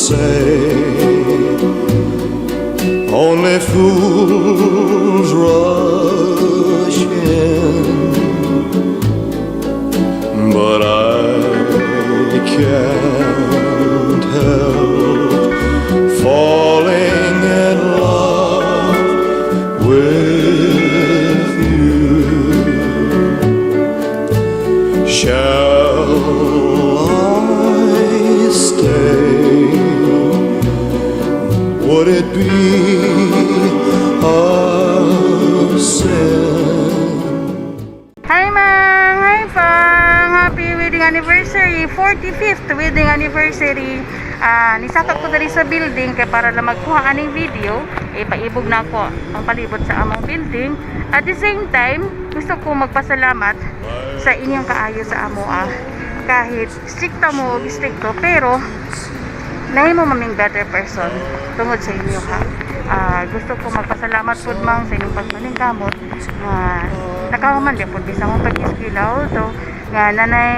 say only fools rush in, but I can't help falling in love with you. Shall I stay? Would it be a sin? Hi Mang! Hi Pang! Happy wedding anniversary! 45th wedding anniversary! Nisakap ko dali sa building kaya para lang magkuha aning video, paibog na ako ang palibot sa among building. At the same time, gusto ko magpasalamat sa inyong kaayo sa amo kahit stricta mo o stricto, pero nahimo maming better person tungod sa inyo gusto ko magpasalamat po mang sa inyong pagmaningkamot nakahuman din po sa mong pag-iskilaw nga nanay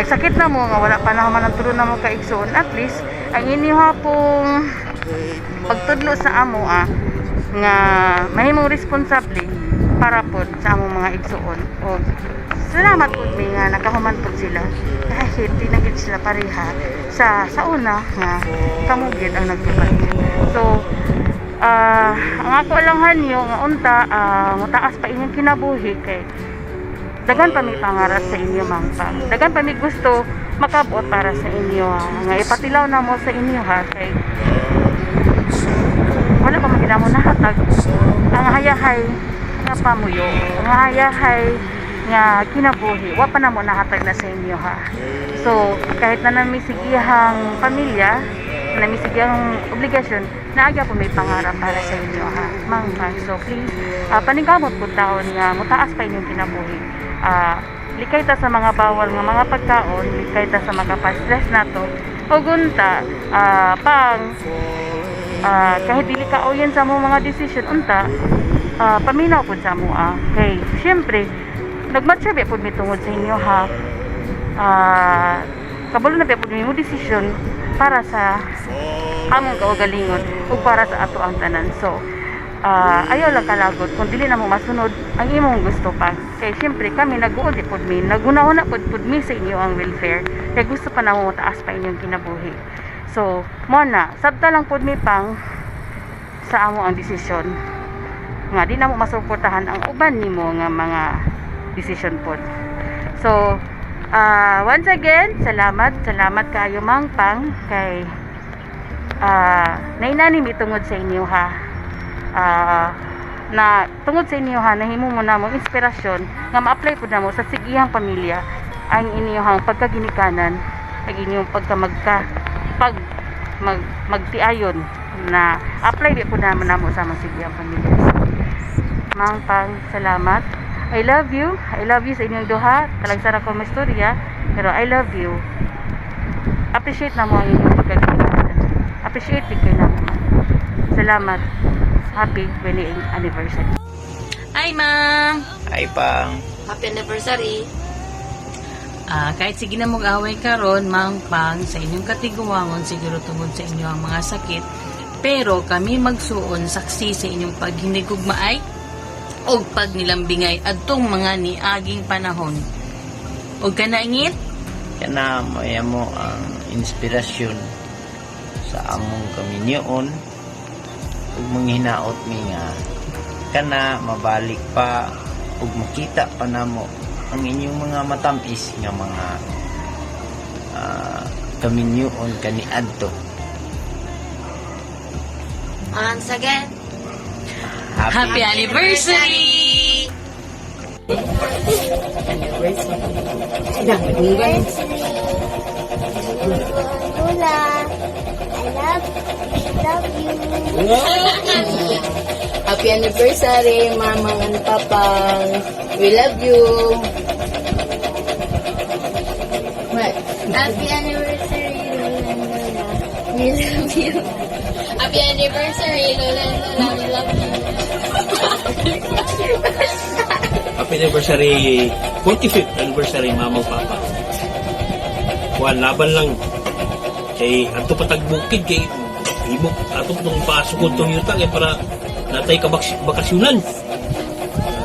nagsakit na mo nga wala pa naman ang tulo na mo kaigsoon. At least ang inyo pong pagtudlo sa amo nga mahimong responsable para po sa among mga igsoon. O salamat po mi nga nakahuman po sila kahit di na gid sila pareha sa una nga kamugid ang nagtubay. So ang ako lang hanyo nga unta mutaas pa inyong kinabuhi kay dagan pa mi pangarap sa inyo mangpang. Dagan pa mi gusto makabot para sa inyo nga ipatilaw na mo sa inyo kay wala pa magina mo nahatag ang hayahay nga pamuyo, ang hayahay nga kinabuhi wa pa na mo nahatag na sa inyo So kahit na namisigihang pamilya, namisigihang obligasyon, naagya po may pangarap para sa inyo mangpang. So please paningkamot po taon nga mutaas pa inyong kinabuhi. Likay ta sa mga bawal nga mga pagkaon, likay ta sa mga pa-stress nato o gunta kahit dili ka oyen sa mong mga desisyon unta paminaw pud sa mo kay syempre nagmatsabi pud mi tungod sa inyo kabalo na pud mi mo desisyon para sa among kaugalingon ug para sa ato ang tanan. So ayaw lang kalagot kung dili na mo masunod ang imong gusto pa. Kaya syempre kami nag-uod pud mi, nagunahuna pud mi sa inyo ang welfare. Kaya gusto pa na mo taas pa inyong kinabuhi. So mo na sabta lang pud mi pang sa amo ang desisyon. Nga di na mo masuportahan ang uban nimo nga mga decision pud. So once again, salamat kayo mangpang kay nainani mi tungod sa inyo na tungod sa inyo nahimo mo na mo inspirasyon nga ma-apply pud na mo sa sigihang pamilya ang inyong pagkaginikanan ag inyong magtiayon na apply di pud na mo sa mga sigihang pamilya. Mangpang, salamat. I love you sa inyong duha. Talagsara ko istorya pero I love you. Appreciate na mo ang inyong pagkaginikanan. Appreciate kayo na naman. Salamat. Happy wedding anniversary. Hi, Ma'am! Hi, Pang. Happy anniversary. Kahit sige na mag-away karon, Mang Pang, sa inyong katiguangon siguro tungod sa inyo ang mga sakit, pero kami magsuon saksi sa inyong paghinigugmaay o pagnilambingay adtong mga niaging panahon. O kanaingit? Kana mo ang inspirasyon sa among kaminyoon ug manghinaot mi nga kana mabalik pa ug makita pa namo ang inyong mga matamis nga mga kaminyoon kaniadto. Once again, Happy anniversary! Lola, I love you. Happy anniversary, Mama and Papang. We love you. What? Happy anniversary, Lola and Lola. We love you. Happy anniversary, Lola and Lola. We love you. Happy anniversary, 45th anniversary, Mama, Papa. Laban lang. Kay ato patagbukid kay himo ato tong pasukod tong yuta kay para natay ka bakasyonan.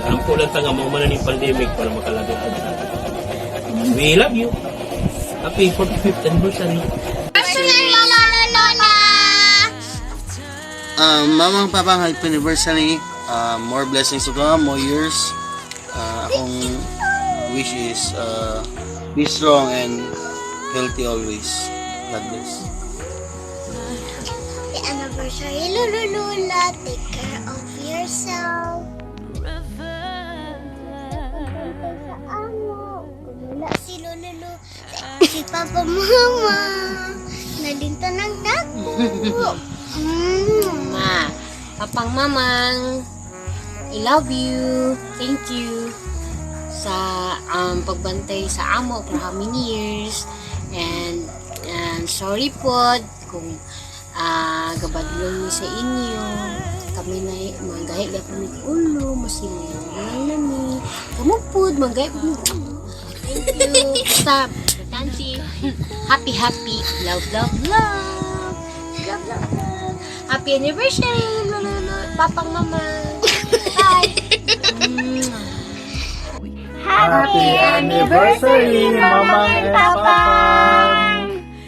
Ampo lang ta nga mao man ning pandemic para makalagay ka sa atin. We love you. Happy 45th anniversary. Mamang Papang, happy anniversary. More blessings to come, more years. Akong wish is be strong and healthy always. God bless. Happy anniversary, Lulu Lula. Take care of yourself. Wala si Lulu, si Papa Mama. Nalinta ng dako. Ma, Papang Mamang, I love you. Thank you sa pagbantay sa amo for how many years. And sorry po kung gabadlong ni sa inyo. Kami na magahi na kami ulo, masimil lang nami. Kamu po, magahi po. Thank you. Basta, importante. Happy, happy. Love, love, love. Love, love, love. Happy anniversary, Lolo, Papang Mama. Bye. Happy anniversary, Mama and Papa.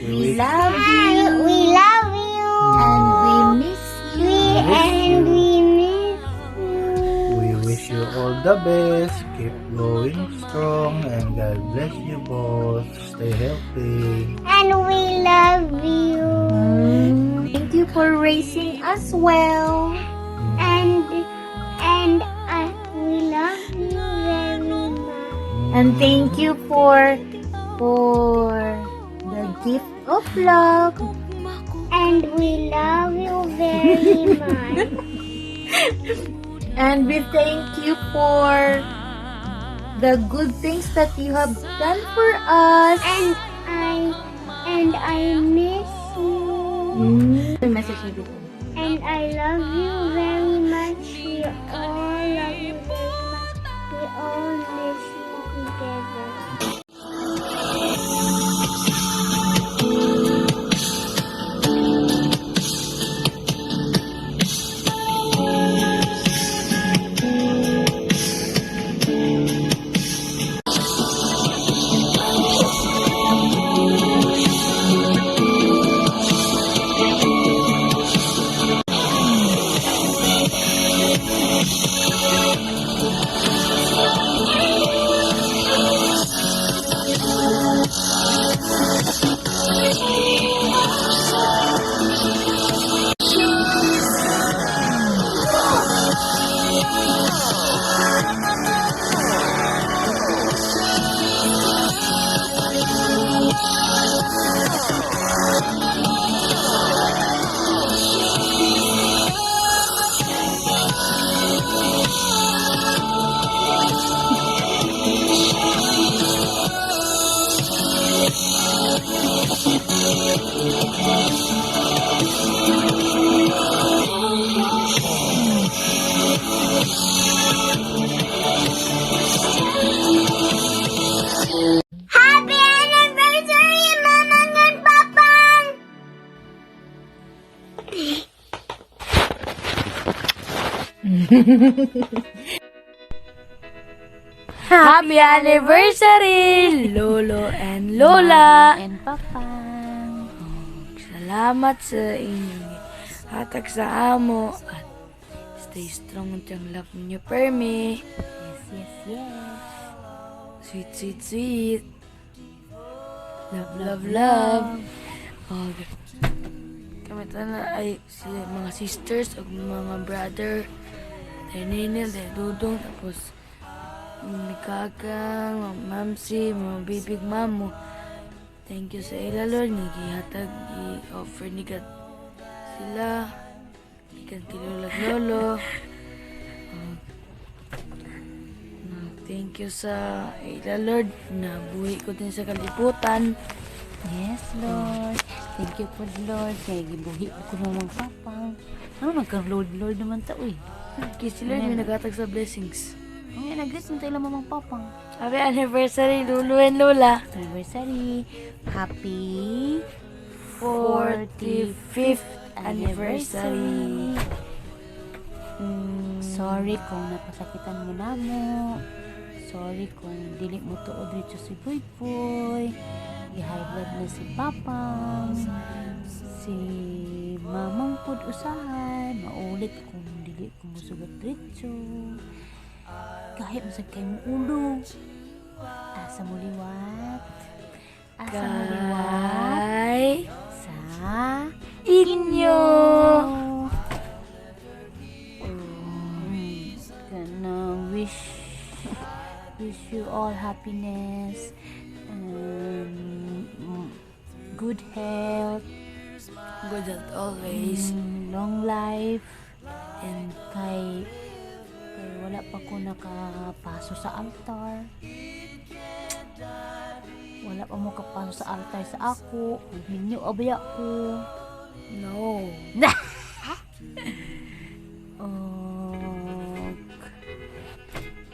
We love you. We love you. And we miss you. And we miss you. We wish you all the best. Keep going strong and God bless you both. Stay healthy. And we love you. Thank you for raising us well. And we love you very much. And thank you for the gift of love. And we love you very much. And we thank you for the good things that you have done for us. And I miss you. And I love you very much. We all love you very much. We all miss you together. Happy anniversary, Mamang and Papang! Happy anniversary, Lolo and Lola. And Papang. Salamat sa inyong hatag sa amo at stay strong untang love ninyo permi. Yes. Sweet, sweet, sweet. Love, love, love. Oh, kami tana ay mga sisters o mga brother. Tayo Ninil, tayo Dudong, tapos Nagkagang, mamsi, mga bibig mamo. Thank you sa ila, Lord. Nagihatag, i-offer ni God sila. Ikan kilulag lolo. Thank you sa ila, Lord. Nabuhi ko din sa kalibutan. Yes, Lord. Thank you po, Lord. Kaya gibuhi ko naman Papang. Ano, nagka-Lord naman ta, uy. Kaya si Lord, may naghatag sa blessings. Ay, nag-bless mo tayo Mamang Papang. Happy anniversary, Lulu and Lola. Anniversary. Happy 45th anniversary. Sorry kung napasakitan mo na mo. Sorry kung dili mo tuod dito si Boy. I-high blood na si Papang. Si Mamang pud usahay. Maulit kung dili ko mo sugat dito. Kahit masag kay mo ulo. Asa mo liwat. Asa mo liwat. Kay Sa inyo. Gonna wish you all happiness and good health, Good health always. long life, and kay wala pa ko nakapaso sa altar. Wala pa mo kapaso sa altar sa ako. Magminyo abaya ko. No.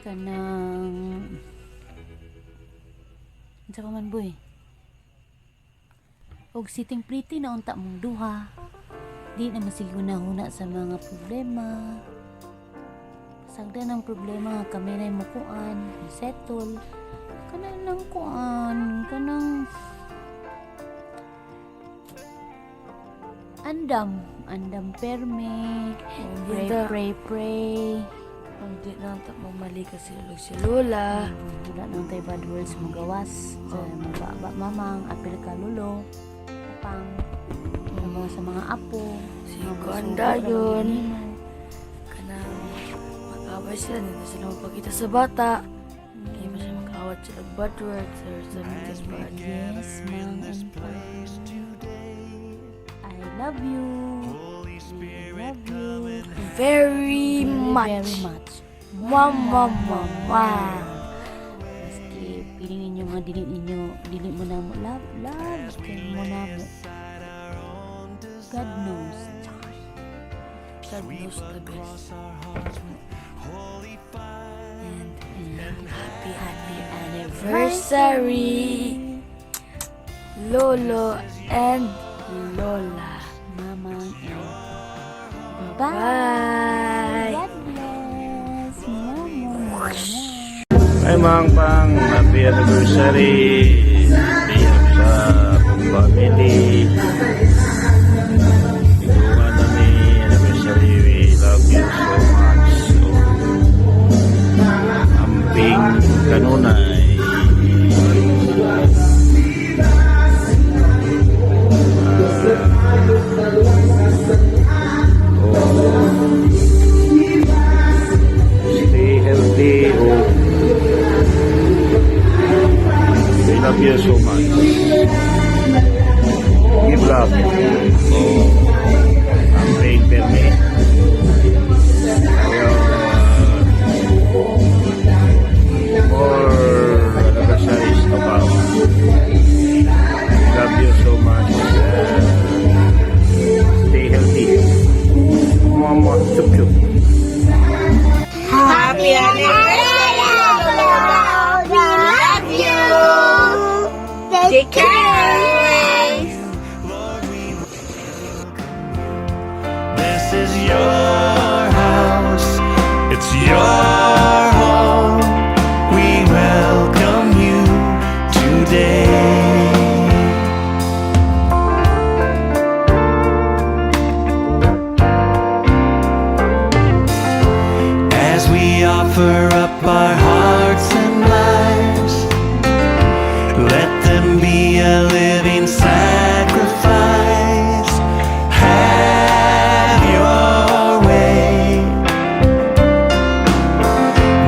Kanang unsa pa man boy, og sitting pretty na unta mong duha, di na masiguna-huna sa mga problema. Sagda ng problema nga kami na mukuan settle kanang lang kuan kanang andam perme, pray. Hindi na ta mamali kasi si Lola. Wala nang tayo bad words magawas sa mga mamang apil ka lulo pang sa mga apo Si mga Kuanda busugo, yun. nimo. Kanang mag-away sila, hindi na sila magpakita sa bata. Hindi pa siya mag-awat sila bad words or something bad. Yes, Mang and Pa. I love you. We love you Very much. very much. Mama. Maski piling ninyo mga dili mo na mo love kay mo na mo. God knows. God knows the best. And happy anniversary, Lolo and Lola. Mamang and Bye. God bless. Mama. Ay Mang Pang, happy anniversary. Biyag sa akong family. Iguan na ni anniversary. We love you so much. So, amping kanunay. Stay healthy. We love you so much. Give love. Ang praying perme. More anniversaries to come. We love you so much. Stay healthy. Mama, chup chup. Happy anniversary, Lola! We love you! Take care! This is your house, it's your home. We welcome you today. As we offer up our hearts and lives, let them be a living sacrifice. Have your way.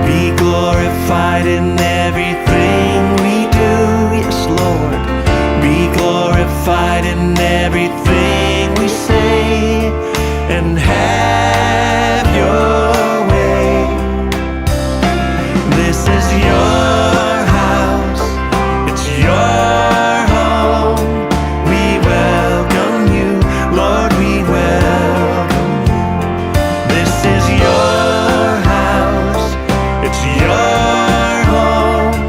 Be glorified in everything we do. Yes, Lord. Be glorified in everything we say. And have your way. This is your house, it's your home. We welcome you, Lord, we welcome you. This is your house, it's your home.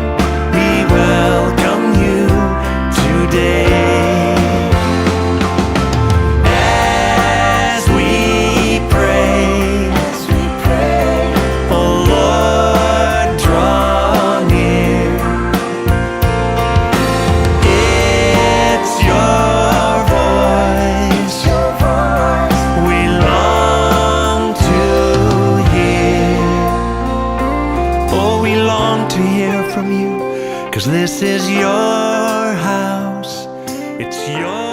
'cause this is your house, it's your